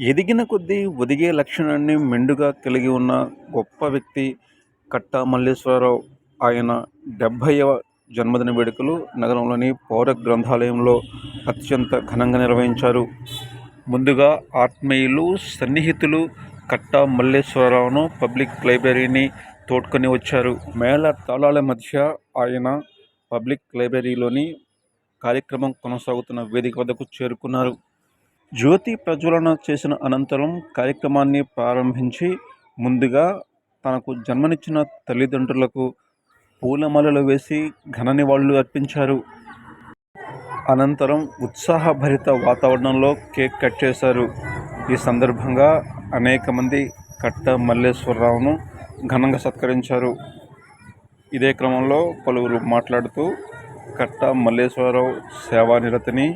ఎదిగిన కొద్దీ ఒదిగే లక్షణాన్ని మెండుగా కలిగి ఉన్న గొప్ప వ్యక్తి కట్టా మల్లేశ్వరరావు. ఆయన 70వ జన్మదిన వేడుకలు నగరంలోని పౌర గ్రంథాలయంలో అత్యంత ఘనంగా నిర్వహించారు. ముందుగా ఆత్మీయులు, సన్నిహితులు కట్టా మల్లేశ్వరరావును పబ్లిక్ లైబ్రరీని తోడ్కొని వచ్చారు. మేళ తాళాల మధ్య ఆయన పబ్లిక్ లైబ్రరీలోని కార్యక్రమం కొనసాగుతున్న వేదిక వద్దకు చేరుకున్నారు. జ్యోతి ప్రజ్వలన చేసిన అనంతరం కార్యక్రమాన్ని ప్రారంభించి ముందుగా తనకు జన్మనిచ్చిన తల్లిదండ్రులకు పూలమాలలు వేసి ఘన నివాళులు అర్పించారు. అనంతరం ఉత్సాహభరిత వాతావరణంలో కేక్ కట్ చేశారు. ఈ సందర్భంగా అనేక మంది కట్టా మల్లేశ్వరరావును ఘనంగా సత్కరించారు. ఇదే క్రమంలో పలువురు మాట్లాడుతూ కట్టా మల్లేశ్వరరావు సేవానిరతిని,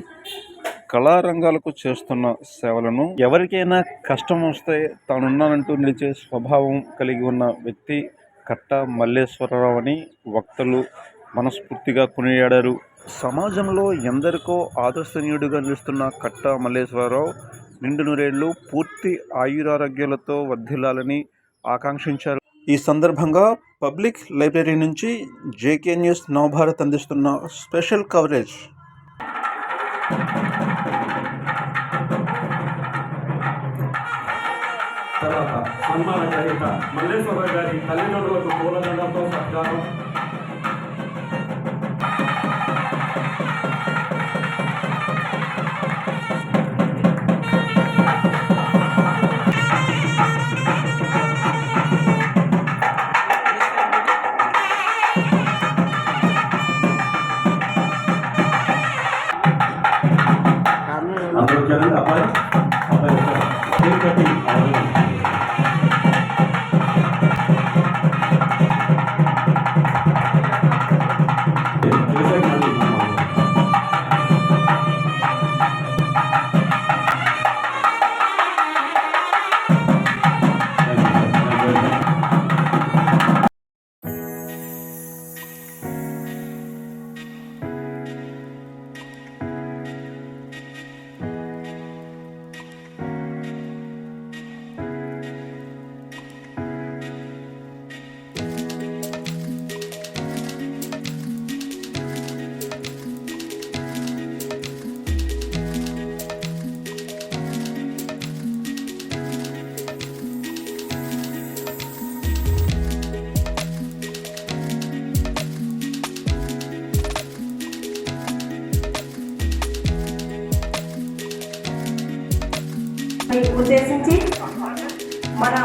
కళారంగాలకు చేస్తున్న సేవలను, ఎవరికైనా కష్టం వస్తే తానున్నానంటూ నిలిచే స్వభావం కలిగి ఉన్న వ్యక్తి కట్టా మల్లేశ్వరరావు అని వక్తలు మనస్ఫూర్తిగా కొనియాడారు. సమాజంలో ఎందరికో ఆదర్శనీయుడిగా నిలుస్తున్న కట్టా మల్లేశ్వరరావు నిండు నూరేళ్లు పూర్తి ఆయురారోగ్యాలతో వర్ధిల్లాలని ఆకాంక్షించారు. ఈ సందర్భంగా పబ్లిక్ లైబ్రరీ నుంచి జేకే న్యూస్ నవభారత్ అందిస్తున్న స్పెషల్ కవరేజ్. తర్వాత సన్మాన గ్రహీత మల్లేశ్వరరావు గారి తల్లిదండ్రులకు పూలదండలతో సత్కారం. అందరూ వచ్చారండి. అబ్బాయి కేక్ కటింగ్ ఉద్దేశించి మన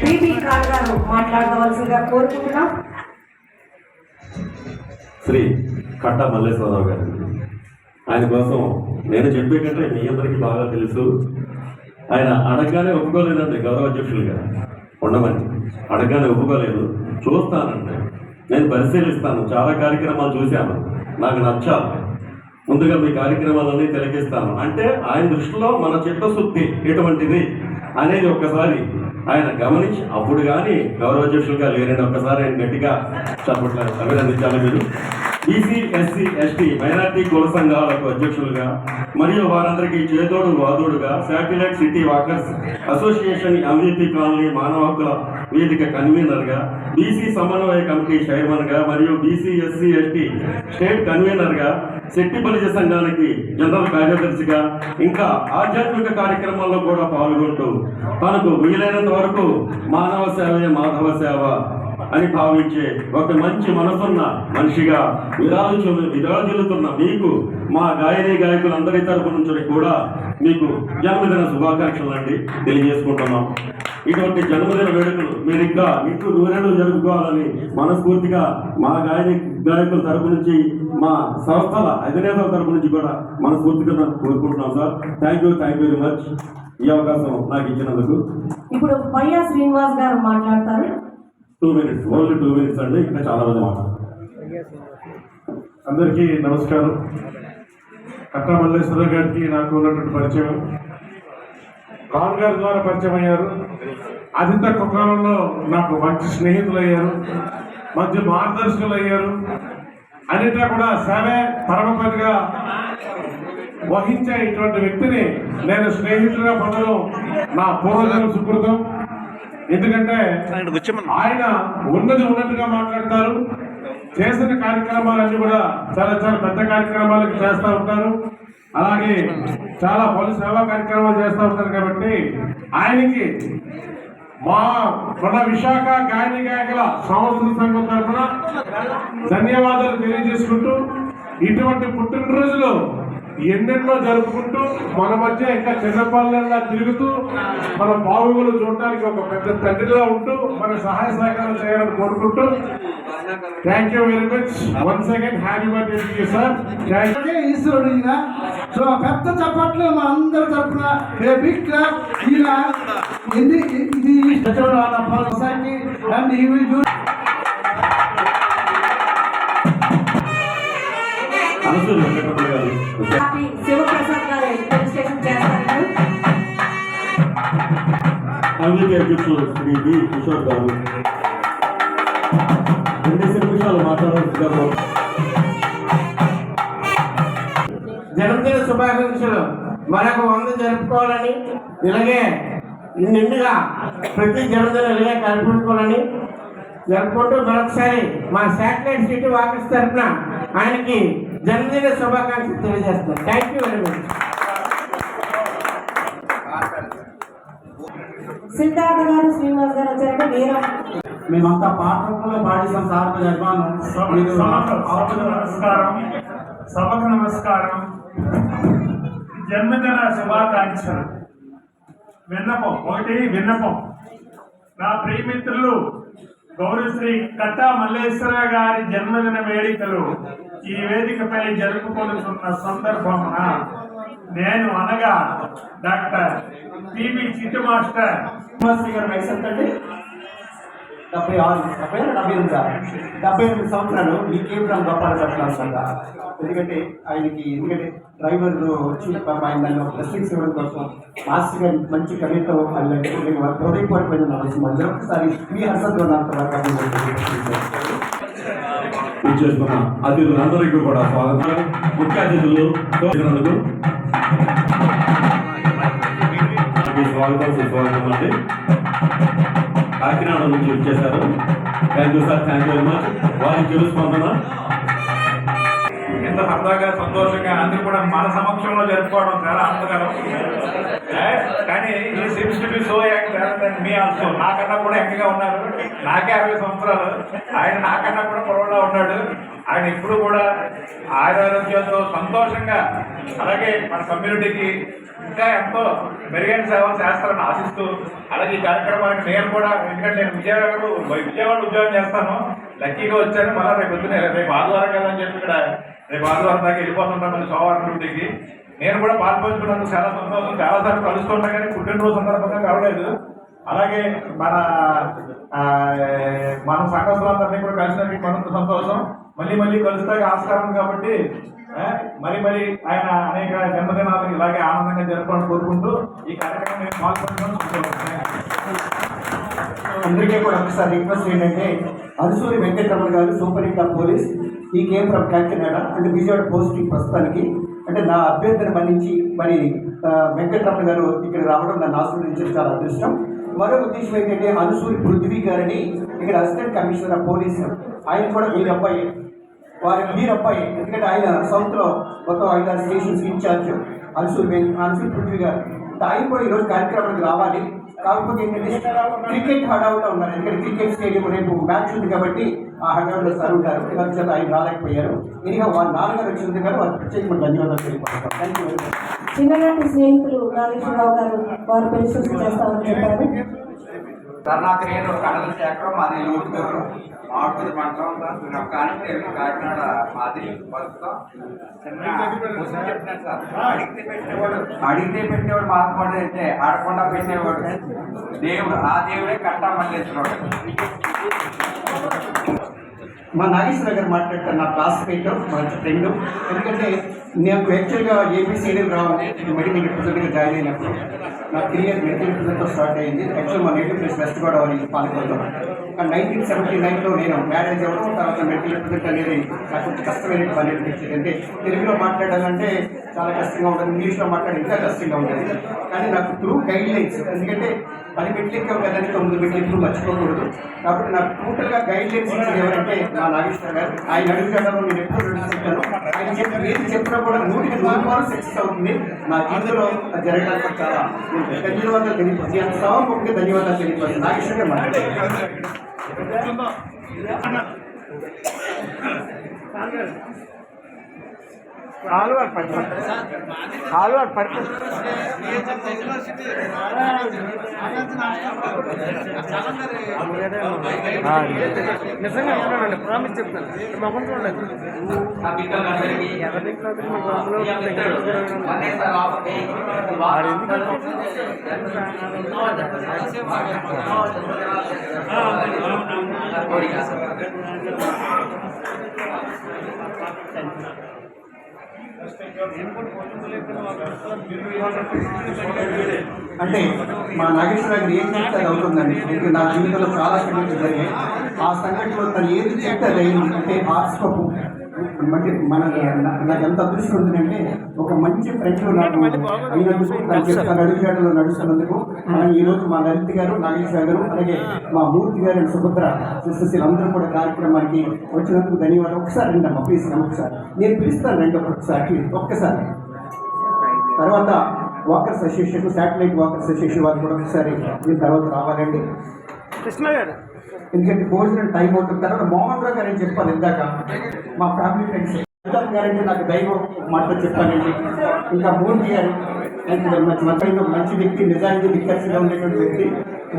బీబీ ఖాన్ గారు మాట్లాడవలసిందిగా కోరుకుంటున్నాం. శ్రీ కట్టా మల్లేశ్వరరావు గారు, ఆయన కోసం నేను చెప్పే కంటే మీ అందరికీ బాగా తెలుసు. ఆయన అడగగానే ఒప్పుకోలేదండి గౌరవాధ్యక్షులుగా ఉండమని. అడగగానే ఒప్పుకోలేదు. చూస్తానంటే నేను పరిశీలిస్తాను, చాలా కార్యక్రమాలు చూశాను, నాకు నచ్చాలి, ముందుగా మీ కార్యక్రమాలన్నీ తిలకిస్తాను అంటే ఆయన దృష్టిలో మన చిత్తశుద్ధి ఎటువంటిది అనేది ఒక్కసారి ఆయన గమనించి అప్పుడు కానీ గౌరవాధ్యక్షులుగా లేరని ఒక్కసారి ఆయన గట్టిగా చెప్పట్లేదు అభినందించాలి. మీరు బీసీ, ఎస్సీ, ఎస్టీ, మైనార్టీ కుల సంఘాలకు అధ్యక్షులుగా మరియు వారందరికీ చేదోడు వాదోడుగా satellite city walkers association MVP colony మానవ హక్కుల వేదిక కన్వీనర్గా, బీసీ సమన్వయ కమిటీ చైర్మన్గా మరియు బీసీ, ఎస్సీ, ఎస్టీ స్టేట్ కన్వీనర్గా, శెట్టి బలిజ సంఘానికి జనరల్ కార్యదర్శిగా, ఇంకా ఆధ్యాత్మిక కార్యక్రమాల్లో కూడా పాల్గొంటూ తనకు వీలైనంత వరకు మానవ సేవే మాధవ సేవ అని భావించే ఒక మంచి మనసున్న మనిషిగా విరాజిల్లుతున్న మీకు మా గాయని గాయకులందరి తరపు నుంచి కూడా మీకు జన్మదిన శుభాకాంక్షలు అండి తెలియజేసుకుంటున్నాం. ఇటువంటి జన్మదిన వేడుకలు మీరు ఇంకా ఇంటూ నూరేళ్ళు జరుపుకోవాలని మనస్ఫూర్తిగా మా గాయకుల తరపు నుంచి, మా సంస్థల అధినేతల తరపు నుంచి కూడా మనస్ఫూర్తిగా కోరుకుంటున్నాం sir. Thank you very much ఈ అవకాశం నాకు ఇచ్చినందుకు. ఇప్పుడు పయ్యా శ్రీనివాస్ గారు మాట్లాడతారు. 2 minutes, ఓన్లీ 2 minutes అండి, ఇంకా చాలా మంది మాట్లాడారు. అందరికీ నమస్కారం. కట్టా మల్లేశ్వరరావు గారికి నాకు ఉన్నటువంటి పరిచయం ఖాన్ గారి ద్వారా పరిచయం అయ్యారు. అతి తక్కువ కాలంలో నాకు మంచి స్నేహితులు అయ్యారు, మంచి మార్గదర్శకులు అయ్యారు. అన్నింటా కూడా సేవే పరమపదిగా వహించే ఇటువంటి వ్యక్తిని నేను స్నేహితులుగా పొందడం నా పూర్వజన్మ సుకృతం. ఎందుకంటే ఆయన ఉన్నది ఉన్నట్టుగా మాట్లాడతారు. చేసిన కార్యక్రమాలన్నీ కూడా చాలా చాలా పెద్ద కార్యక్రమాలకు చేస్తూ ఉంటారు. అలాగే చాలా పలు సేవా కార్యక్రమాలు చేస్తూ ఉంటారు. కాబట్టి ఆయనకి మన విశాఖ గాయని గాయకుల సంవత్సర సంఘం తరఫున ధన్యవాదాలు తెలియజేసుకుంటూ, ఇటువంటి పుట్టినరోజులు ఎన్నెన్నో జరుపుకుంటూ మన మధ్య ఇంకా చిన్నపల్లెల్లా తిరుగుతూ మన బావులు చూడటానికి ఒక పెద్ద తండ్రిగా ఉంటూ మన సహాయ సహకారాలు చేయాలని కోరుకుంటూ, thank you very much. Once again happy birthday to you sir. ఈశ్వరుడు ఈయన. సో పెద్ద చప్పట్లు మా అందరి తరఫున బిగ్ క్లాప్. ఈయన ఇది అండ్ ఈ విల్ డూ. శివప్రసాద్ గారు రిజిస్ట్రేషన్ చేస్తారు. అందుకే అధ్యక్షులు శ్రీ బి కిషోర్ గారు 2 నిమిషాలు మాట్లాడారు. జన్మదిన శుభాకాంక్షలు మరొక 100 జరుపుకోవాలని, ఇలాగే నిండుగా ప్రతి జన్మదినం ఇలాగే కలుపుకోవాలని జరుపుకుంటూ మరొకసారి మా శాటిలైట్ సిటీ వాకర్స్ తరఫున ఆయనకి జన్మదిన శుభాకాంక్షలు తెలియజేస్తున్నాను. Thank you very much. Siddhartha గారు, శ్రీనివాస్ గారు వచ్చారంటే వీరం. మేమంతా పాఠకులు పాడిస్తాం సార్. సభకు నమస్కారం. జన్మదిన శుభాకాంక్షలు. విన్నపం నా ప్రియమిత్రులు గౌరవశ్రీ కట్టా మల్లేశ్వర గారి జన్మదిన వేడుకలు ఈ వేదికపై జరుపుకొనుతున్న సందర్భమున నేను అనగా డాక్టర్ పిబి చిట్టు మాస్టర్ గారు వయసు ఎంతండి? 78 సంవత్సరాలు. మీకేం గొప్పలు పెట్టాలి. ఎందుకంటే డ్రైవర్ వచ్చి ఆయన దాన్ని బ్లెస్సింగ్స్ ఇవ్వడం కోసం మాస్టర్ గారి మంచి కవిత్వం హృదయపూర్వకమైన నమస్కారం. మరొకసారి మీ హర్షంతో చేస్తున్న అతిథులందరికీ కూడా స్వాగతం. ముఖ్య అతిథులు స్వాగతం సుస్వాగతం అండి. కాకినాడ నుంచి వచ్చేసారు. Thank you sir, thank you very much. వారికి తెలుసుకుంటున్న ఎంత సరదాగా సంతోషంగా అందరూ కూడా మన సమక్షంలో జరుపుకోవడం చాలా ఆనందకరం. కానీ ఈ seems to be so young me also. నాకన్నా కూడా యంగ్గా ఉన్నారు. నాకే 60 సంవత్సరాలు. ఆయన నాకన్నా కూడా పొరవలా ఉన్నాడు. ఆయన ఇప్పుడు కూడా ఆరోగ్యంతో సంతోషంగా, అలాగే మన కమ్యూనిటీకి ఇంకా ఎంతో మెరుగైన సేవలు చేస్తారని ఆశిస్తూ, అలాగే ఈ కార్యక్రమానికి నేను కూడా, ఎందుకంటే నేను విజయవాడ ఉద్యోగం చేస్తాను, లక్కీగా వచ్చాను. మళ్ళీ రేపు ఆదివారం కదా అని చెప్పి ఇక్కడ రేపు ఆదివారం దాకా వెళ్ళిపోతుంటాం మళ్ళీ సోమవారం డ్యూటీకి. నేను కూడా పాల్పంచుకున్నందుకు చాలా సంతోషం. చాలాసార్లు కలుస్తుంటా కానీ పుట్టినరోజు సందర్భంగా కలవలేదు. అలాగే మన సంఘస్థులందరినీ కూడా కలిసినందుకు మరింత సంతోషం. మళ్ళీ కలుస్తాక ఆస్కారం కాబట్టి మరి ఆయన అనేక జన్మదినాలను ఇలాగే ఆనందంగా జరపాలని కోరుకుంటూ ఈ కార్యక్రమం నేను పాల్పంచుకున్నాను. అందరికీ కూడా ఒకసారి రిక్వెస్ట్ ఏంటంటే, అరుసూరి వెంకటరమణ గారు సూపరింటెండెంట్ ఆఫ్ పోలీస్, ఈ కేమ్ ఫ్రమ్ కాకినాడ అంటే విజయవాడ పోస్టింగ్ ప్రస్తుతానికి. అంటే నా అభ్యర్థిని మన్నించి మరి వెంకటరమణ గారు ఇక్కడ రావడం నన్ను ఆశీర్వదించడం చాలా అదృష్టం. మరో ఉద్దేశం ఏంటంటే, అరుసూరి పృథ్వీ గారిని ఇక్కడ అసిస్టెంట్ కమిషనర్ ఆఫ్ పోలీస్, ఆయన కూడా వీరి అబ్బాయి, ఎందుకంటే ఆయన సౌత్లో మొత్తం 5-6 స్టేషన్స్ ఇన్ఛార్జ్ అరుసూరి పృథ్వీ గారు. ఆయన కూడా ఈరోజు కార్యక్రమానికి రావాలి. కాకపోతే ఏంటంటే క్రికెట్ హడావులో ఉన్నారు. ఎందుకంటే క్రికెట్ స్టేడియం రేపు మ్యాచ్ ఉంది కాబట్టి ఆ హడావులో సార్ ఉంటారు. ఇవాళ చేత ఆయన రాలేకపోయారు. ఇదిగా వాళ్ళ నాన్నగారు వచ్చింది కానీ వారికి ప్రత్యేకమైన ధన్యవాదాలు తెలియపడతాం. Thank you very much. చిన్ననాటి స్నేహితులు నాగేశ్వరరావు గారు వారు పెళ్లి చేస్తామని చెప్పారు. తర్వాత నేను కడల శాఖ మాది ఊరుతారు మాడుతుంది మండలం కాకినాడ మాది బతుకుతాం. చెప్పినాను సార్, అడిగితే పెట్టేవాడు మహాత్ముడు అయితే ఆడకుండా పెట్టేవాడు దేవుడు. ఆ దేవుడే కట్టా మల్లేశ్వరుడు. మా నాగేశ్వర గారు మాట్లాడతారు. నా క్లాస్మేట్, మంచి ఫ్రెండ్. ఎందుకంటే నాకు యాక్చువల్గా ఏబీసీడీ రావాలి మెడికల్ రిప్రజెంటేటివ్గా జాయిన్ అయినప్పుడు నా కెరియర్ మెడికల్ రిప్రజెంటేటివ్ స్టార్ట్ అయింది. యాక్చువల్ మా నేటివ్ ప్లేస్ వెస్ట్ గోదావరి పాలకొల్లో. 1979లో నేను మ్యారేజ్ అవ్వడం, తర్వాత మెడికల్ రిప్రజెంట్ అనేది నాకు కష్టమైన పని అనిపించింది. అంటే తెలుగులో మాట్లాడాలంటే చాలా కష్టంగా ఉంటుంది, ఇంగ్లీష్లో మాట్లాడి ఇంకా కష్టంగా ఉంటుంది. కానీ నాకు త్రూ గైడ్ లైన్స్, ఎందుకంటే 10 మెట్లు ఎక్కాం కదండి, 9 మెట్లు ఎప్పుడు మర్చిపోకూడదు. కాబట్టి నాకు టోటల్గా గైడ్ లైన్స్ ఇచ్చేది ఎవరంటే మా నాగేశ్వర గారు. ఆయన అడుగుతాను, నేను ఎప్పుడు నడుస్తుంటాను. ఆయన ఏది చెప్పినా కూడా 100% సక్సెస్ అవుతుంది. నా జీవితంలో జరగడానికి చాలా ధన్యవాదాలు తెలియపరుస్తుంది. అంత సభాముఖంగా ధన్యవాదాలు తెలియపరుస్తుంది. నాగేశ్వర గారు మాట్లాడారు. నిజంగా అంటున్నానండి, ప్రామిస్ చెప్తాను. మొహం చూడండి. అంటే మా నాగేశ్వర గారు ఏం చెప్తే అది అవుతుందండి. ఎందుకంటే నా జీవితంలో చాలా సంఘటనలు జరిగాయి. ఆ సంఘటనలో తను ఏది చెప్తే అది అయింది. అంటే హార్స్కోప్ అంటే నాకు ఎంత అదృష్టం ఉంటుందంటే ఒక మంచి ఫ్రెండ్ నాకు అయినందుకు, తను చెప్తాను అడుగుజాడలో నడుస్తున్నందుకు. అలాగే ఈరోజు మా లలిత్ గారు, నాగేశ్వర గారు, అలాగే మా మూర్తి గారు అండ్ సుభద్ర సిస్టర్స్ అందరూ కూడా కార్యక్రమానికి వచ్చినందుకు ధన్యవాదాలు. ఒకసారి రండమ్మా ప్లీజ్, ఒకసారి నేను పిలుస్తాను, రండి ఒక్కసారి ఒక్కసారి. తర్వాత walkers association, satellite walkers association వారు కూడా ఒకసారి దీని తర్వాత రావాలండి. కృష్ణ గారు, ఎందుకంటే భోజనం టైం అవుతుంది. తర్వాత మోహన్ రావు గారు అని చెప్పాను ఇందాక, మా ఫ్యామిలీ ఫ్రెండ్స్ గారంటే నాకు దైవం మాట చెప్పానండి. ఇంకా మూర్తి గారు మంచి వ్యక్తి, నిజానికి దిక్కర్సిగా ఉండేటువంటి వ్యక్తి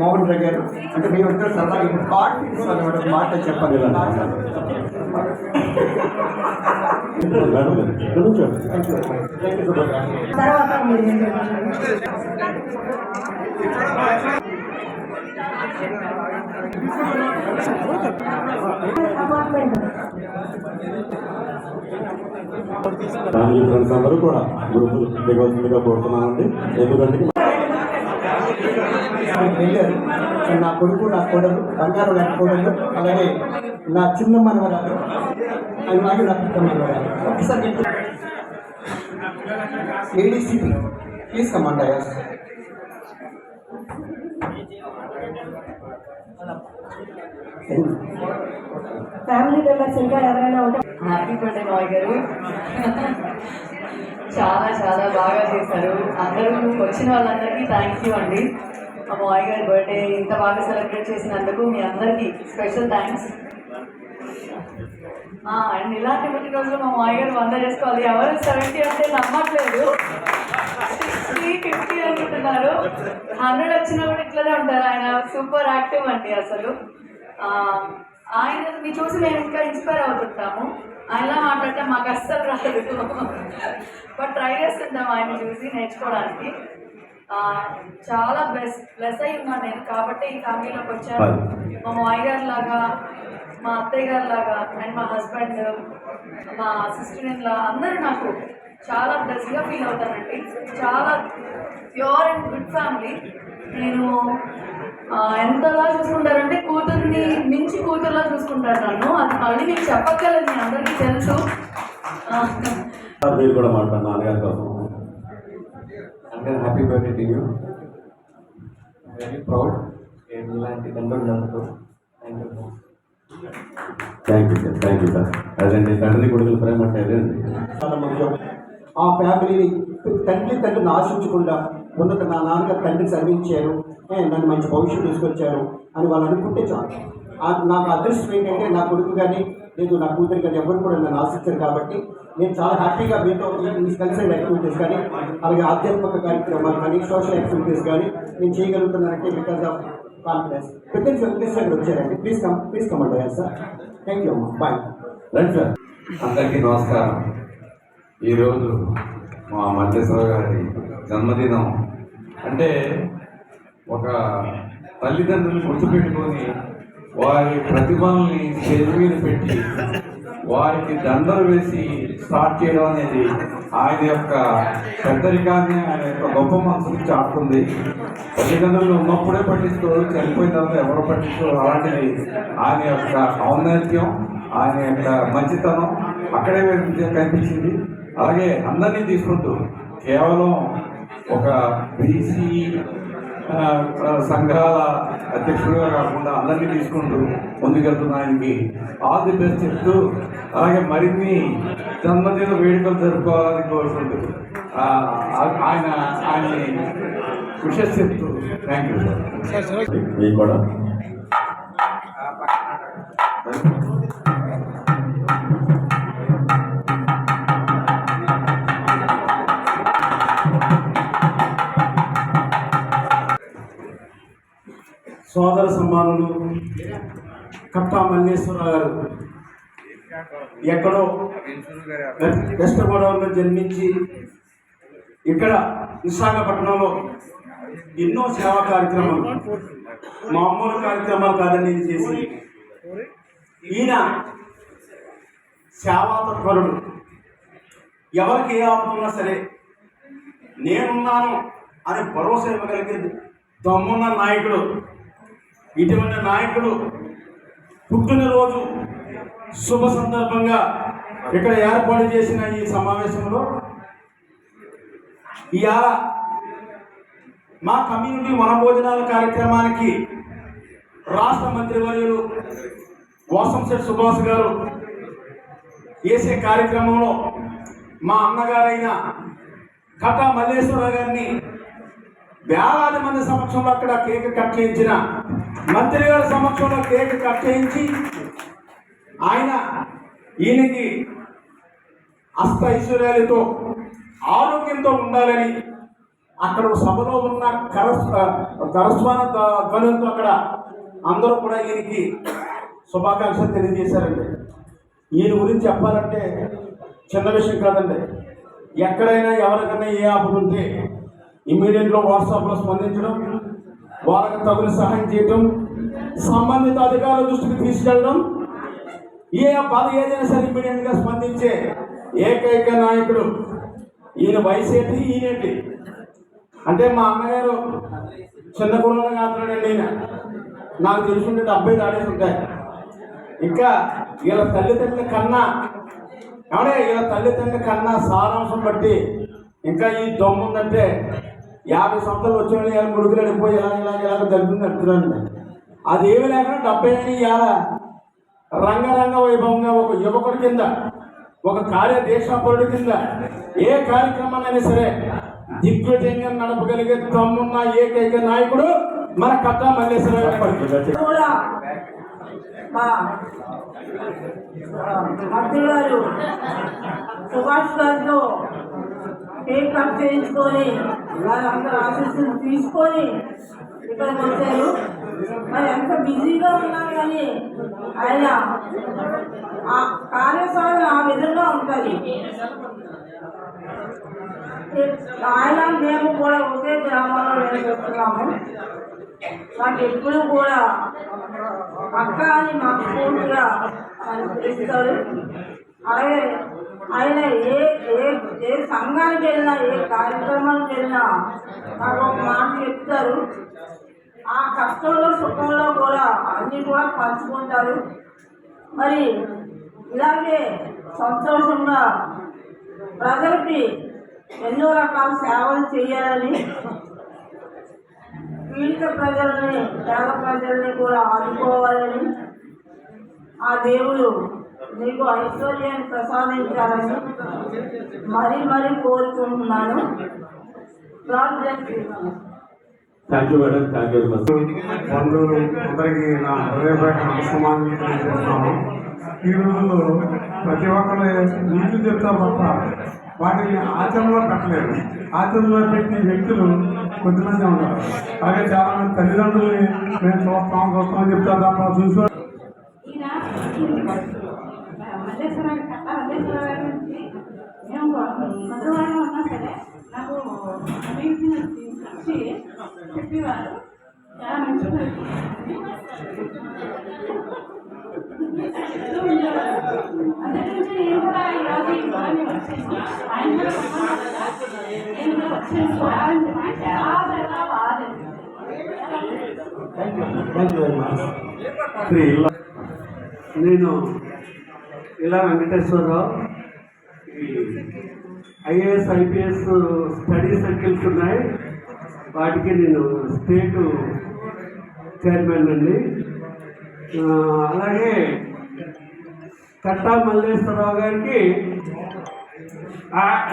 మోహన్ రావు గారు. అంటే మేమిద్దరు సరదాగా ఇప్పుడు కార్డు తీసుకోవాలి మాట చెప్పాలి. తర్వాత అపార్ట్మెంట్ ఫ్యామిలీ ఫ్రెండ్స్ అందరూ కూడా గ్రూపులు దిగవలసిందిగా కోరుతున్నామండి. ఎందుకంటే వెళ్ళారు. నా కొడుకు, నా కోడలు, బంగారు నా కోడలు, అలాగే నా చిన్న మనవరాలు, అలాగే నా పెద్ద మనవరాలు. ఒకసారి ఏడీసీపీ ప్లీజ్ కమాండ్ అయ్యా. ఫ్యామిలీ మెంబర్స్ ఇంకా ఎవరైనా ఉంటే హ్యాపీ బర్త్డే మావయ్య గారు. చాలా చాలా బాగా చేశారు. అందరూ వచ్చిన వాళ్ళందరికీ థ్యాంక్ యూ అండి. మా మావయ్య గారి బర్త్డే ఇంత బాగా సెలబ్రేట్ చేసినందుకు మీ అందరికీ స్పెషల్ థ్యాంక్స్. అండ్ ఇలాంటి పుట్టినరోజులు మా మావయ్య గారు 100 చేసుకోవాలి. ఎవరు 70 అంటే నమ్మట్లేదు, 60, 50 అనుకుంటున్నారు. 100 వచ్చినా కూడా ఇట్లనే ఉంటారు. ఆయన సూపర్ యాక్టివ్ అండి అసలు. ఆయన మీ చూసి మేము ఇంకా ఇన్స్పైర్ అవుతుంటాము. ఆయనలా మాట్లాడటం మాకు అస్సలు రాదు, బట్ ట్రై చేస్తుంటాం ఆయన చూసి నేర్చుకోవడానికి. చాలా బ్లెస్ అయి ఉన్నాను నేను, కాబట్టి ఈ ఫ్యామిలీలోకి వచ్చాను. మా మావయ్య గారి లాగా, మా అత్తయ్య గారి లాగా, అండ్ మా హస్బెండ్, మా సిస్టర్ ఇన్లా అందరూ నాకు చాలా బ్లెస్గా ఫీల్ అవుతానండి. చాలా ప్యూర్ అండ్ గుడ్ ఫ్యామిలీ. నేను ఎంతలా చూసుకుంటారంటే కూతుర్ని మించి కూతురులా చూసుకుంటారు నన్ను. అది మళ్ళీ మీకు చెప్పక్కర్లేదు, మీ అందరికీ తెలుసు. మీరు కూడా మాట్లాడు నాన్నగారి కోసం. అంటే happy birthday to you. Very proud ఇలాంటి తండ్రి ఉన్నందుకు. Thank you sir, thank you sir. అదండి తండ్రి కొడుకుల ప్రేమ అంటే అదేండి. చాలా ముఖ్యం. ఆ ఫ్యామిలీని తండ్రిని ఆశించకుండా ఉన్నత నా నాన్నగారు తండ్రి చదివించారు, నన్ను మంచి భవిష్యత్తు తీసుకొచ్చారు అని వాళ్ళు అనుకుంటే చాలు. నాకు అదృష్టం ఏంటంటే నా కొడుకు కానీ లేదు నా కూతురు కానీ ఎవరు కూడా నన్ను ఆశించారు. కాబట్టి నేను చాలా హ్యాపీగా మీతో ఈ కల్చరల్ యాక్టివిటీస్ కానీ, అలాగే ఆధ్యాత్మిక కార్యక్రమాలు కానీ, సోషల్ యాక్టివిటీస్ కానీ నేను చేయగలుగుతున్నానంటే బికాస్ ఆఫ్ కాన్ఫిడెన్స్. ప్రతి వెంకటేశ్వర వచ్చారండి. ప్లీజ్ కమండ్ అయ్యారు సార్. థ్యాంక్ యూ అమ్మా, బాయ్. Right sir. అందరికీ నమస్కారం. ఈరోజు మా మల్లేశ్వర గారి జన్మదినం. అంటే ఒక తల్లిదండ్రులు గుర్తుపెట్టుకొని వారి ప్రతిభల్ని స్టేజ్ మీద పెట్టి వారికి దండలు వేసి స్టార్ట్ చేయడం అనేది ఆయన యొక్క పెద్దరికాన్ని, ఆయన యొక్క గొప్ప మనసుని చాటుతుంది. తల్లిదండ్రులు ఉన్నప్పుడే పట్టించుకోరు, చనిపోయిన తర్వాత ఎవరు పట్టించుకోరు. అలాంటిది ఆయన యొక్క ఔన్నత్యం, ఆయన యొక్క మంచితనం అక్కడే కనిపించింది. అలాగే అందరినీ తీసుకుంటూ కేవలం ఒక బీసీ సంఘాల అధ్యక్షుడిగా కాకుండా అందరినీ తీసుకుంటూ ముందుకెళ్తున్న ఆయనకి ఆల్ ది బెస్ట్ చెప్తూ, అలాగే మరిన్ని జన్మదిన వేడుకలు జరుపుకోవాలని కోరుకుంటూ ఆయన విషెస్ చెప్తూ థ్యాంక్ యూ సార్. మీకు కూడా సోదర సమ్మానులు కట్టా మల్లేశ్వరరావు గారు ఎక్కడో వెస్ట్ గోదావరిలో జన్మించి ఇక్కడ విశాఖపట్నంలో ఎన్నో సేవా కార్యక్రమాలు, మామూలు కార్యక్రమాలు కాదని చేసి ఈయన సేవా తత్పరుడు. ఎవరికి ఏ ఆపదున్నా సరే నేనున్నాను అని భరోసా ఇవ్వగలిగే దమ్మున్న నాయకుడు. ఇటువంటి నాయకుడు పుట్టినరోజు శుభ సందర్భంగా ఇక్కడ ఏర్పాటు చేసిన ఈ సమావేశంలో ఇవాళ మా కమ్యూనిటీ వనభోజనాల కార్యక్రమానికి రాష్ట్ర మంత్రివర్యులు వాసంశెట్టి సుభాష్ గారు చేసే కార్యక్రమంలో మా అన్నగారైన కట్టా మల్లేశ్వరరావు గారిని వేలాది మంది సమక్షంలో అక్కడ కేక్ కట్ చేయించిన మంత్రి గారి సమక్షంలో కేక్ కట్ చేయించి ఆయన ఈయనకి అష్ట ఐశ్వర్యాలతో ఆరోగ్యంతో ఉండాలని అక్కడ సభలో ఉన్న కరస్వాన ధ్వనులతో అక్కడ అందరూ కూడా ఈయనకి శుభాకాంక్షలు తెలియజేశారండి. ఈయన గురించి చెప్పాలంటే చిన్న విషయం కాదండి. ఎక్కడైనా ఎవరికైనా ఏ ఆపద ఉంటే ఇమ్మీడియట్లో వాట్సాప్లో స్పందించడం, వాళ్ళకి తగులు సహాయం చేయడం, సంబంధిత అధికారుల దృష్టికి తీసుకెళ్ళడం, ఏ బాధ ఏదైనా సరే ఇమ్మీడియట్గా స్పందించే ఏకైక నాయకుడు ఈయన. వయసు ఏంటి, ఈయనేంటి అంటే మా అన్నగారు చిన్న కులంలో కాదుడండి. ఈయన నాకు తెలుసుంటే 70 దాడేసి ఉంటాయి. ఇంకా వీళ్ళ తల్లిదండ్రుల కన్నా వీళ్ళ తల్లిదండ్రుల కన్నా సారాంశం బట్టి ఇంకా ఈ దొమ్మ ఉందంటే 50 సంవత్సరాలు వచ్చిన వాళ్ళు ముడుగులు అడిగిపోయి ఇలాగ జరుగుతుంది అంటున్నాను. అదేమి లేకుండా 70 అని ఇవాళ రంగరంగ వైభవంగా ఒక యువకుడి కింద, ఒక కార్యదీక్షాపరుడి కింద ఏ కార్యక్రమాన్నైనా సరే దిగ్విజయంగా నడపగలిగే దమ్మున్న ఏకైక నాయకుడు మన కట్టా మల్లేశ్వరరావు కూడా మా మంత్రి గారు సుభాష్ గారితో కేక్ కట్ చేయించుకొని వాళ్ళందరూ ఆశీస్సులు తీసుకొని ఇక్కడికి వచ్చారు. మరి ఎంత బిజీగా ఉన్నా కానీ ఆయన ఆ కార్యసాధన ఆ విధంగా ఉంటుంది. ఆయన మేము కూడా ఒకే గ్రామంలో నివసిస్తున్నాము. మాకు ఎప్పుడు కూడా అక్క అని మాకు పూర్తిగా ఆయన పిలుస్తారు. అలాగే ఆయన ఏ ఏ ఏ సంఘానికి వెళ్ళినా, ఏ కార్యక్రమానికి వెళ్ళినా నాకు ఒక మాట చెప్తారు. ఆ కష్టంలో సుఖంలో కూడా అన్నీ కూడా పంచుకుంటారు. మరి ఇలాగే సంతోషంగా ప్రజలకి ఎన్నో రకాల సేవలు చేయాలని, పీడిత ప్రజల్ని, పేద ప్రజల్ని కూడా ఆదుకోవాలని ఆ దేవుడు నీకు ఐశ్వర్యాన్ని ప్రసాదించాలని మరీ కోరుకుంటున్నాను. ప్రార్థిస్తున్నాను. Thank you madam, thank you very much. బంధువులు అందరికీ నా హృదయపూర్వక నమస్కారాన్ని తెలియజేస్తున్నాను. ఈ రోజుల్లో ప్రతి ఒక్కరు నీళ్ళు చెప్తారు తప్ప వాటిని ఆచరణలో పెట్టలేదు. ఆచరణలో పెట్టిన వ్యక్తులు కొద్దిమంది ఉన్నారు. అలాగే చాలా మంది తల్లిదండ్రులని మేము చూస్తామని చెప్తారు తప్ప చూసుకో. నాకు చెప్పేవారు చాలా మంచిగా అందుకే నేను కూడా ఈరోజు ఈ బాగానే వచ్చాను. ఆయన కూడా రమ్మన్నారు కదా, నేను కూడా వచ్చాను చూడాలంటే చాలా బాగాలేదు. Thank you very much. నేను ఇలా Venkateswararao, IAS IPS study circles ఉన్నాయి, వాటికి నేను స్టేట్ చైర్మన్ అండి. అలాగే కట్టా మల్లేశ్వరరావు గారికి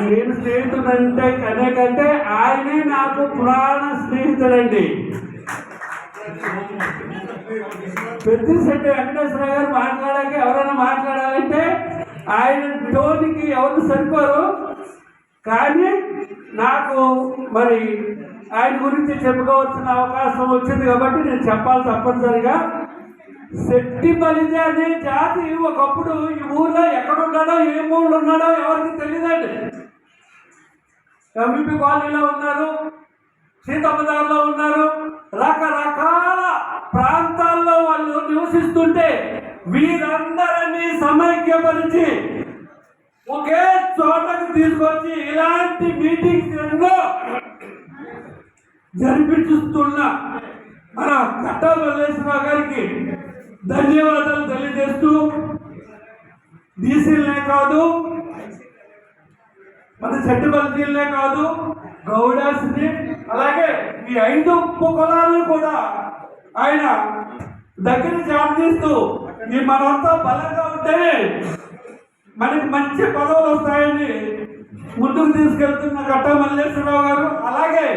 నేను స్నేహితుడు అంటే అనేకంటే ఆయనే నాకు పురాణ స్నేహితుడండి. పెద్దిశెట్టి వెంకటేశ్వర గారు మాట్లాడాక ఎవరైనా మాట్లాడాలంటే ఆయన టోన్కి ఎవరు సరిపోరు. కానీ నాకు మరి ఆయన గురించి చెప్పుకోవాల్సిన అవకాశం వచ్చింది కాబట్టి నేను చెప్పాలి తప్పనిసరిగా. శెట్టి బలిజ అనే జాతి ఒకప్పుడు ఈ ఊర్లో ఎక్కడున్నాడో ఏ ఊళ్ళో ఉన్నాడో ఎవరికి తెలియదండి. ఎంపీ కాలనీలో ఉన్నారు, సీతమ్మదారులో ఉన్నారు, రకరకాల ప్రాంతాల్లో వాళ్ళు నివసిస్తుంటే వీరందరినీ సమైక్యపరిచి ఒకే చోటకు తీసుకొచ్చి ఇలాంటి మీటింగ్స్ జరిపిస్తున్న మన కట్టా మల్లేశ్వరరావు గారికి ధన్యవాదాలు తెలియజేస్తూ, బీసీలనే కాదు, మన చెట్టు బల్జీలనే కాదు, గౌడాస్ని, అలాగే ఈ 5 కులాలను కూడా ఆయన దగ్గర చేస్తూ ఈ మనంతా బలంగా ఉంటేనే మనకి మంచి పదవులు వస్తాయని ముందుకు తీసుకెళ్తున్న కట్టా మల్లేశ్వరరావు గారు. అలాగే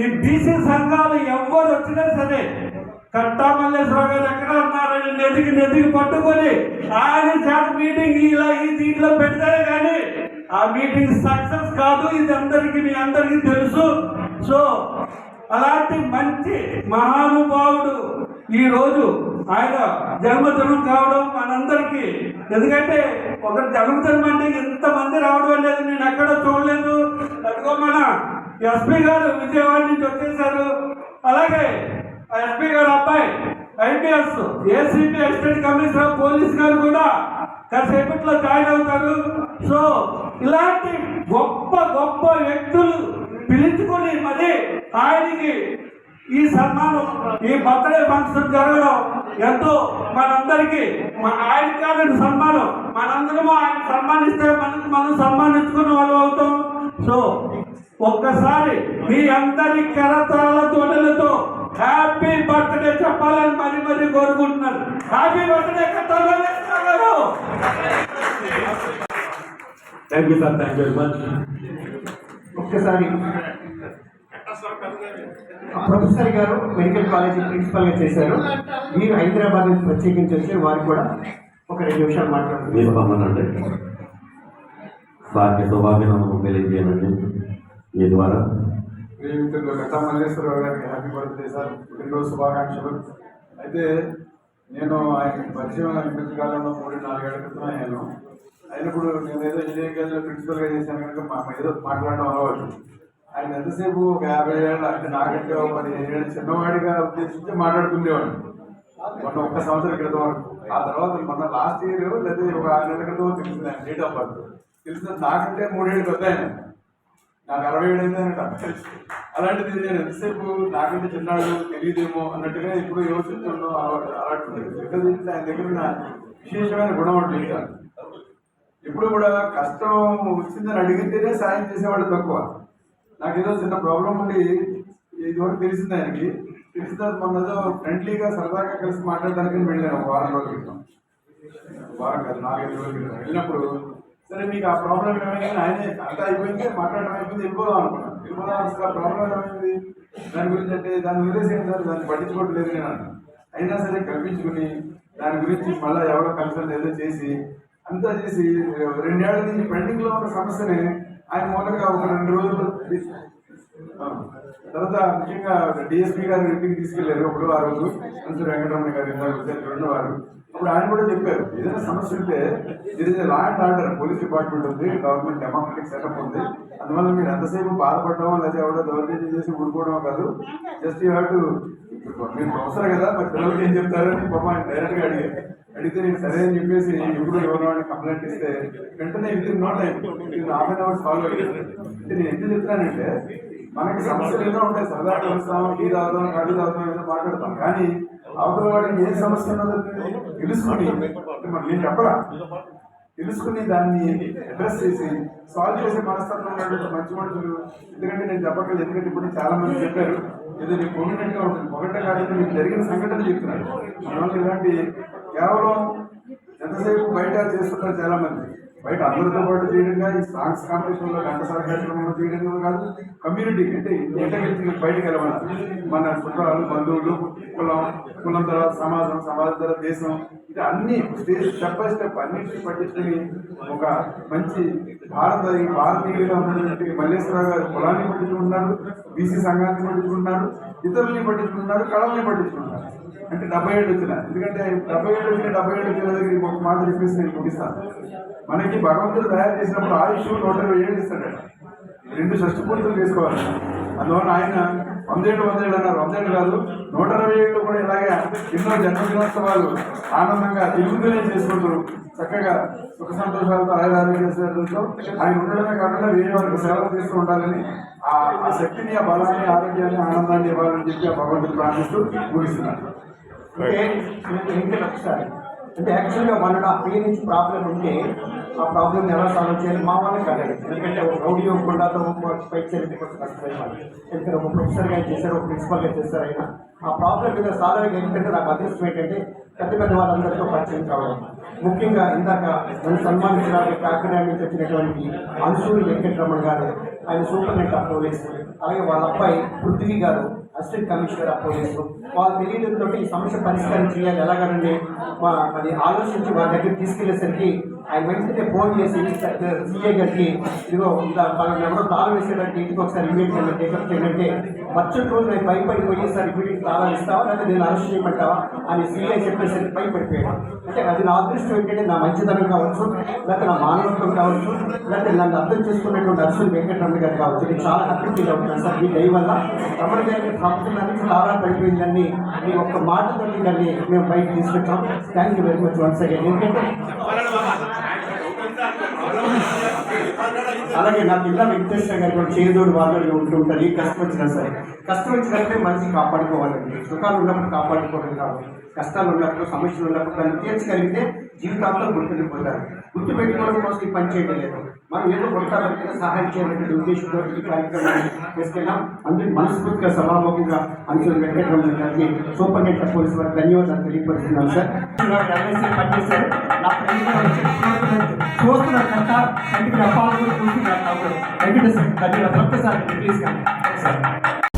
ఈ బీసీ సంఘాలు ఎవరు వచ్చినా సరే కట్టా మల్లేశ్వరరావు గారు ఎక్కడ ఉన్నారని నెదిగి పట్టుకొని ఆయన చేత మీటింగ్ ఇలా ఈ దీంట్లో పెడతారే కానీ ఆ మీటింగ్ సక్సెస్ కాదు. ఇది మీ అందరికీ తెలుసు. సో అలాంటి మంచి మహానుభావుడు ఈ రోజు ఆయన జన్మదినం కావడం మనందరికీ, ఎందుకంటే ఒక జన్మదినం అంటే ఇంతమంది రావడం అనేది నేను ఎక్కడ చూడలేదు. అదిగో మన ఎస్పీ గారు విజయవాడ నుంచి వచ్చేసారు. అలాగే ఆ ఎస్పీ గారు అబ్బాయి IPS ACP assistant commissioner police గారు కూడా కాసేపట్లో జాయిన్ అవుతారు. సో ఇలాంటి గొప్ప గొప్ప వ్యక్తులు పిలుచుకొని మరి ఆయనకి ఈ సన్మానం, ఈ బర్త్డే ఫంక్షన్ జరగడం ఎంతో మనందరికీ, ఆయన కాదని సన్మానం, మనందరము ఆయన సన్మానిస్తే మనం సన్మానించుకున్న వాళ్ళు అవుతాం. సో ఒక్కసారి మీ అందరి కరతాళ తోటలతో హ్యాపీ బర్త్డే చెప్పాలని మరీ కోరుకుంటున్నాను. హ్యాపీ బర్త్డే కట్టా మల్లేశ్వరరావు గారు. Thank you sir, thank you very much. ఒక్కసారి ప్రొఫెసర్ గారు మెడికల్ కాలేజీ ప్రిన్సిపల్గా చేశారు. మీరు హైదరాబాద్ నుంచి ప్రత్యేకించి వచ్చి వారికి కూడా ఒక 2 నిమిషాలు మాట్లాడుతున్నారు. మీరు రమ్మనండి. సార్కి శుభాభినందనలు తెలియజేయనండి మీ ద్వారా. ప్రియమిత్రులు కట్టా మల్లేశ్వరరావు గారికి హ్యాపీ బర్త్డే సార్, పుట్టినరోజు శుభాకాంక్షలు. అయితే నేను ఆయన పరిచయం ఇంటి కాలంలో 3-4 ఏళ్ల క్రితం అయినప్పుడు నేను ఏదో ఇంజనీరింగ్ కాలేజ్లో ప్రిన్సిపల్గా చేశాను కనుక ఏదో మాట్లాడడం అలవాటు. ఆయన ఎంతసేపు ఒక 50 ఏళ్ళ అంటే నాకంటే 15 ఏళ్ళు చిన్నవాడిగా ఉద్దేశించి మాట్లాడుతుండేవాడు. మొన్న 1 సంవత్సరం క్రితం వరకు. ఆ తర్వాత మొన్న లాస్ట్ ఇయర్ లేదా ఒక 6 నెలల క్రితం తెలిసింది ఆయన డేట్ ఆఫ్ బర్త్. తెలిసిన నాకంటే 3 ఏళ్ళు పెద్ద ఆయన, నాకు 60 ఏళ్ళు అయింది. అలాంటిది నేను ఎంతసేపు నాకంటే చిన్నాడు తెలియదేమో అన్నట్టుగా ఇప్పుడు యోచించడం అలవాటు ఉంటుంది. ఆయన దగ్గర ఉన్న విశేషమైన గుణం ఉంటుంది. ఇప్పుడు కూడా కష్టం వచ్చిందని అడిగితేనే సాయం చేసేవాడు తక్కువ. నాకేదో చిన్న ప్రాబ్లం ఉండి ఇదివరకు తెలిసింది ఆయనకి. తెలిసిన తర్వాత మొన్న ఏదో ఫ్రెండ్లీగా సరదాగా కలిసి మాట్లాడడానికి వెళ్ళాను 1 వారం రోజుల క్రితం. వారం కాదు 4-5 రోజుల క్రితం వెళ్ళినప్పుడు, సరే మీకు ఆ ప్రాబ్లం ఏమైనా ఆయనే అంతా అయిపోయింది, మాట్లాడడం అయిపోయింది, వెళ్ళిపోదాం అనుకున్నాను. వెళ్ళిపోదాం ఆ ప్రాబ్లం ఏమైంది దాని గురించి అంటే దాన్ని వదిలేసేయండి సార్, దాన్ని పట్టించుకోవట్లేదు నేను అన్నాను. అయినా సరే కల్పించుకుని దాని గురించి మళ్ళీ ఎవరో కన్సల్ట్ ఏదో చేసి అంతా చేసి 2 ఏళ్ల నుంచి పెండింగ్లో ఉన్న సమస్యని ఆయన మొదలుగా ఒక 2 రోజులు తర్వాత ముఖ్యంగా డిఎస్పీ గారు ఇంటికి తీసుకెళ్లారు. అప్పుడు ఆ రోజు మంత్రి వెంకటరమణ గారు ఉన్నవారు. అప్పుడు ఆయన కూడా చెప్పారు, ఏదైనా సమస్య ఉంటే ఇది law and order, police department ఉంది, గవర్నమెంట్ డెమోక్రటిక్ సెటప్ ఉంది, అందువల్ల మీరు ఎంతసేపు బాధపడడం లేదా ఎవడో దౌర్జన్యం చేసి ఊరుకోవడం కాదు, జస్ట్ యూ హ్యావ్ టు, మీరు ప్రొఫెసర్ కదా మరి పిల్లలకి ఏం చెప్తారని పాప ఆయన డైరెక్ట్గా అడిగారు. అడిగితే నేను సరే అని చెప్పేసి ఎప్పుడు ఎవరో కంప్లైంట్ ఇస్తే వెంటనే విత్ నో టైం ఇది హాఫ్ అన్ అవర్ సాల్వ్ అయ్యింది. నేను ఎందుకు చెప్తానంటే మనకి సమస్యలు ఏదో ఉంటాయి, సరదాగా కలుస్తాం, టీ తాగుతాం, కళ్ళు తాగుతాం, ఏదో మాట్లాడతాం. కానీ అవతల వాడికి ఏ సమస్య ఉన్నదో తెలుసుకుని మరి నేను చెప్పరా తెలుసుకుని దాన్ని అడ్రస్ చేసి సాల్వ్ చేసే మనస్తత్వం ఉన్నటువంటి మంచి మనుషులు. ఎందుకంటే నేను చెప్పగలను, ఎందుకంటే ఇప్పుడు చాలా మంది చెప్పారు ఏదో నీకు పొగినట్టుగా ఉంటుంది. పొగట్టే కాదు, మీకు జరిగిన సంఘటన చెప్తున్నారు. అందువల్ల ఇలాంటి కేవలం ఎంతసేపు బయట చేస్తుంటారు చాలా మంది. బయట అందరితో పాటు చేయడంగా ఈ సాంగ్స్ కాంపిటీషన్లో గంటసాల కార్యక్రమంలో చేయడంలో కాదు, కమ్యూనిటీ అంటే ఇంటర్గెలిసి బయటకు వెళ్ళాలి. మన చుట్టాలు, బంధువులు, కులం తర్వాత సమాజం, సమాజం తర్వాత దేశం, ఇది అన్ని స్టెప్ బై స్టెప్ అన్నింటినీ పట్టించుకుని ఒక మంచి భారతీయులుగా ఉన్నటువంటి మల్లేశ్వరరావు గారు కులాన్ని పట్టించుకుంటున్నారు, బీసీ సంఘాన్ని పట్టించుకుంటున్నారు, ఇతరుల్ని పట్టించుకుంటున్నారు, కళల్ని పట్టించుకుంటున్నారు. అంటే 70 ఏళ్ళు వచ్చిన, ఎందుకంటే 70 ఏళ్ళు వచ్చిన 70 ఏళ్ళు వచ్చిన దగ్గర ఒక మాట చెప్పేసి నేను ముగిస్తాను. మనకి భగవంతుడు తయారు చేసినప్పుడు ఆయుష్ 120 ఏళ్ళు ఇస్తాడు. 2 షష్టి పూర్తులు చేసుకోవాలి. అందువల్ల ఆయన 100 ఏళ్ళు అన్నారు. 100 ఏళ్ళు కాదు, 120 ఏళ్ళు కూడా ఇలాగే ఎన్నో జన్మదినోత్సవాలు ఆనందంగా తిరుగుతూనే చేసుకుంటూ చక్కగా సుఖ సంతోషాలతో ఆరోగ్యంతో ఆయన ఉండడమే కాకుండా వేరే వాళ్ళకి సేవలు చేస్తూ ఉండాలని, ఆ శక్తిని, ఆ బలాన్ని, ఆరోగ్యాన్ని, ఆనందాన్ని ఇవ్వాలని చెప్పి ఆ భగవంతుడు ప్రార్థిస్తూ ముగిస్తున్నారు. ఒకసారి అంటే యాక్చువల్గా 1.5 year నుంచి ప్రాబ్లం ఉంటే ఆ ప్రాబ్లమ్ ఎలా సాల్వ్ చేయాలి మా వాళ్ళకి కాదు. ఎందుకంటే ఒక రౌడీ గుండాతో పైకి చేయాలి కొంచెం కష్టమైపోవాలి. ఎందుకంటే ఒక ప్రొఫెసర్గా చేశారు, ఒక ప్రిన్సిపల్గా చేశారు. అయినా ఆ ప్రాబ్లం మీద సాల్వ్ అయ్యి ఎందుకంటే నాకు అదృష్టం ఏంటంటే పెద్ద పెద్ద వాళ్ళందరితో పరిచయం కావడం. ముఖ్యంగా ఇందాక నన్ను సన్మానించడానికి కాకినాడ నుంచి వచ్చినటువంటి అన్సూరి వెంకటరమణ గారు, ఆయన సూపరింటెండెంట్ ఆఫ్ పోలీస్, అలాగే వాళ్ళ అబ్బాయి పృథ్వీ గారు అసిస్టెంట్ కమిషనర్ ఆఫ్ పోలీసు, వాళ్ళు తెలియడంతో ఈ సమస్య పరిష్కారం చేయాలి ఎలాగనండి అది ఆలోచించి వాళ్ళ దగ్గర తీసుకెళ్లేసరికి ఆయన వెంటనే ఫోన్ చేసి సీఏ గారికి ఇదిగో ఇలా వాళ్ళని ఎవరో తాళం వేసేటట్టు ఇంటికి ఒకసారి ఇమీడియట్గా టేకప్ చేయాలంటే మరుసటి రోజు నేను భయపడిపోయేసరికి ఇమీడియట్ తాళం ఇస్తావా లేదా నేను అరెస్ట్ చేయమంటావా అని సీఐ చెప్పేసరికి భయపడిపోయాడు. అంటే అది నా అదృష్టం ఏంటంటే నా మంచితనం కావచ్చు, లేకపోతే నా మానవత్వం కావచ్చు, లేకపోతే నన్ను అర్థం చేసుకునేటువంటి అర్జున్ వెంకటరమణ గారు కావచ్చు. నేను చాలా హ్యాపీ ఫీల్ అవుతున్నాను సార్. మీ దయ వల్ల రమణ గారికి ప్రభుత్వానికి తాళా పడిపోయిందని మీ ఒక్క మాటతో దాన్ని మేము బయట తీసుకొచ్చాం. Thank you very much once again. ఎందుకంటే అలాగే నాకు ఇలా వెంకటేశ్వర గారు కూడా చేదోడు వాళ్ళు ఉంటుంటారు. ఈ కష్టం వచ్చినా సరే, కష్టం వచ్చినట్టే మనిషి కాపాడుకోవాలండి. సుఖాలు ఉన్నప్పుడు కాపాడుకోవడం కాదు, కష్టాలు ఉన్నప్పుడు, సమస్యలు ఉన్నప్పుడు దాన్ని తీర్చగలిగితే జీవితాంతం గుర్తుండిపోతారు. గుర్తుపెట్టుకోవడం కోసం ఈ పని చేయడం లేదు. మనం ఏదో కొట్టాలంటే సహాయం చేయాలంటే ఉద్దేశంతో ఈ కార్యక్రమాన్ని తీసుకెళ్ళాం. అందరికీ మనస్ఫూర్తిగా సభాముఖంగా అన్సూరి వెంకటరమణ గారికి, సూపరింటెండెంట్ ఆఫ్ పోలీస్ వారికి ధన్యవాదాలు తెలియపరుస్తున్నాను సార్. పనిచేశారు నా చూస్తున్నారు కనుక కంటికి అప్పాలు కూడా చూస్తున్నారు. వెంకటేశ్వర ధన్యవాదాలు. ఒక్కసారి ప్లీజ్ సార్.